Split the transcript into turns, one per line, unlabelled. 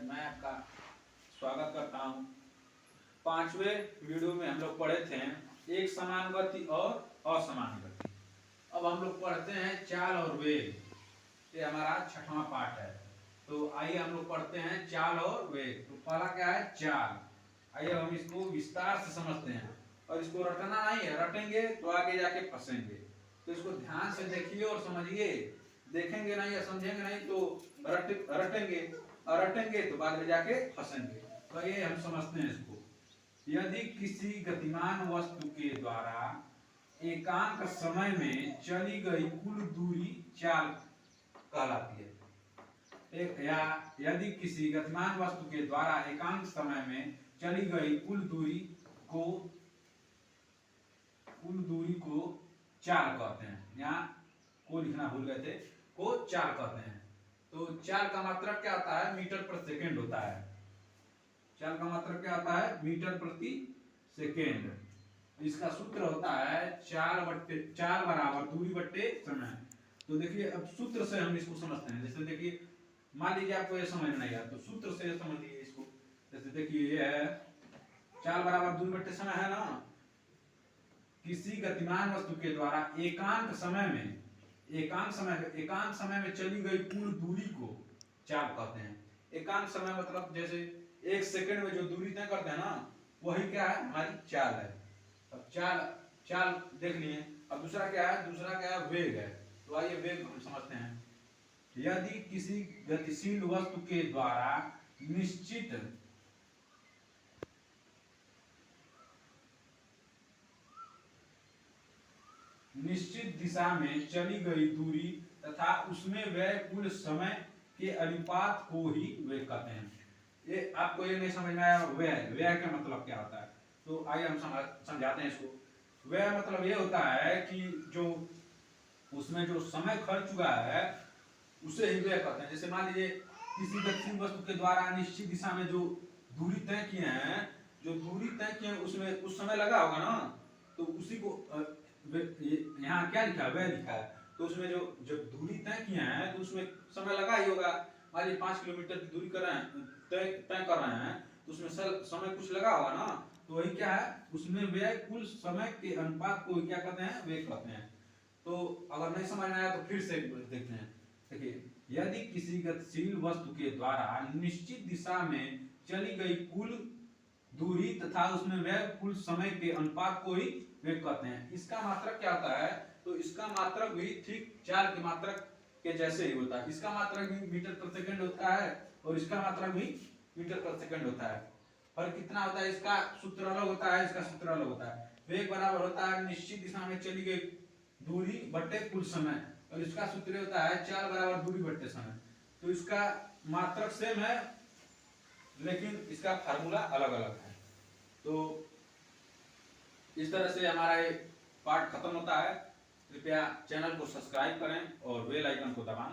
मैं आपका स्वागत करता हूं। पांचवें वीडियो में हम लोग पढ़े थे एक समान गति और असमान गति। अब हम लोग पढ़ते हैं चाल और वेग। ये हमारा छठवां पाठ है। तो आइए हम लोग पढ़ते हैं चाल और वेग। तो पहला क्या है? चाल। आइए हम इसको विस्तार से समझते हैं। और इसको रटना नहीं है, रटेंगे तो आगे जाके फंसेंगे। तो इसको ध्यान से देखिए और समझिए। देखेंगे नहीं या समझेंगे नहीं तो रटेंगे, और रटेंगे तो बाद में जाके फंसेंगे। तो ये हम समझते हैं इसको। यदि किसी गतिमान वस्तु के द्वारा एकांक समय में चली गई कुल दूरी चाल कहलाती है। यदि किसी गतिमान वस्तु के द्वारा एकांक समय में चली गई कुल दूरी को चाल कहते हैं। यहाँ को लिखना भूल गए थे, को चाल कहते हैं। तो चाल का मात्रक क्या होता है? मीटर प्रति सेकेंड होता है। चाल का मात्रक क्या होता है? मीटर प्रति सेकेंड। इसका सूत्र होता है चाल बराबर दूरी बट्टे समय। तो देखिए अब सूत्र से हम इसको समझते हैं। जैसे देखिए मान लीजिए आपको ये समझ नहीं आया तो सूत्र से समझिए इसको। जैसे देखिए ये है चाल बराबर दूरी बट्टे समय है ना। किसी गतिमान वस्तु के द्वारा एकांक समय में चली गई कुल दूरी को चाल कहते हैं। एकांक समय मतलब जैसे एक सेकंड में जो दूरी तय करते हैं ना, वही क्या है? हमारी चाल है। अब चाल देख लिए। अब दूसरा क्या है? वेग है। तो आइए वेग हम समझते हैं। यदि किसी गतिशील वस्तु के द्वारा निश्चित दिशा में चली गई दूरी तथा उसमें व्यय कुल समय के अनुपात को ही वेग कहते हैं। ये आपको ये नहीं समझ में आया? व्यय का मतलब क्या होता है? तो आइए हम समझाते हैं इसको। व्यय मतलब ये होता है कि जो उसमें जो समय खर्च हुआ है उसे ही व्यय कहते हैं। जैसे मान लीजिए किसी गतिशील वस्तु के द्वारा निश्चित दिशा में जो दूरी तय किए हैं, उसमें कुछ समय लगा होगा ना, तो उसी को यहाँ क्या लिखा है? व्यय लिखा है। तो उसमें जो जब दूरी तय किए हैं तो उसमें समय लगा ही होगा। मान लीजिए 5 किलोमीटर की दूरी तय कर रहे हैं तो उसमें समय कुछ लगा होगा ना। तो वही क्या है? उसमें व्यय कुल समय के अनुपात को क्या कहते हैं? वेग कहते हैं। तो अगर नहीं समझ में आया तो फिर से देखते हैं। देखिए यदि किसी गतिशील वस्तु के द्वारा निश्चित दिशा में चली गई कुल दूरी तथा उसमें व्यय कुल समय के अनुपात को ही वेग कहते हैं। इसका मात्रक क्या होता है? तो इसका मात्रक भी ठीक चाल के मात्रक के जैसे ही होता है। इसका मात्रक भी मीटर प्रति सेकंड होता है और इसका मात्रक भी मीटर प्रति सेकंड होता है। फर्क कितना होता है? इसका सूत्र अलग होता है, इसका सूत्र अलग होता है। वेग बराबर होता है निश्चित दिशा में चली गई दूरी बट्टे कुल समय, और इसका सूत्र होता है चाल बराबर दूरी बट्टे समय। तो इसका मात्रक सेम है लेकिन इसका फार्मूला अलग अलग है। तो इस तरह से हमारा ये पाठ खत्म होता है। कृपया चैनल को सब्सक्राइब करें और बेल आइकन को दबाना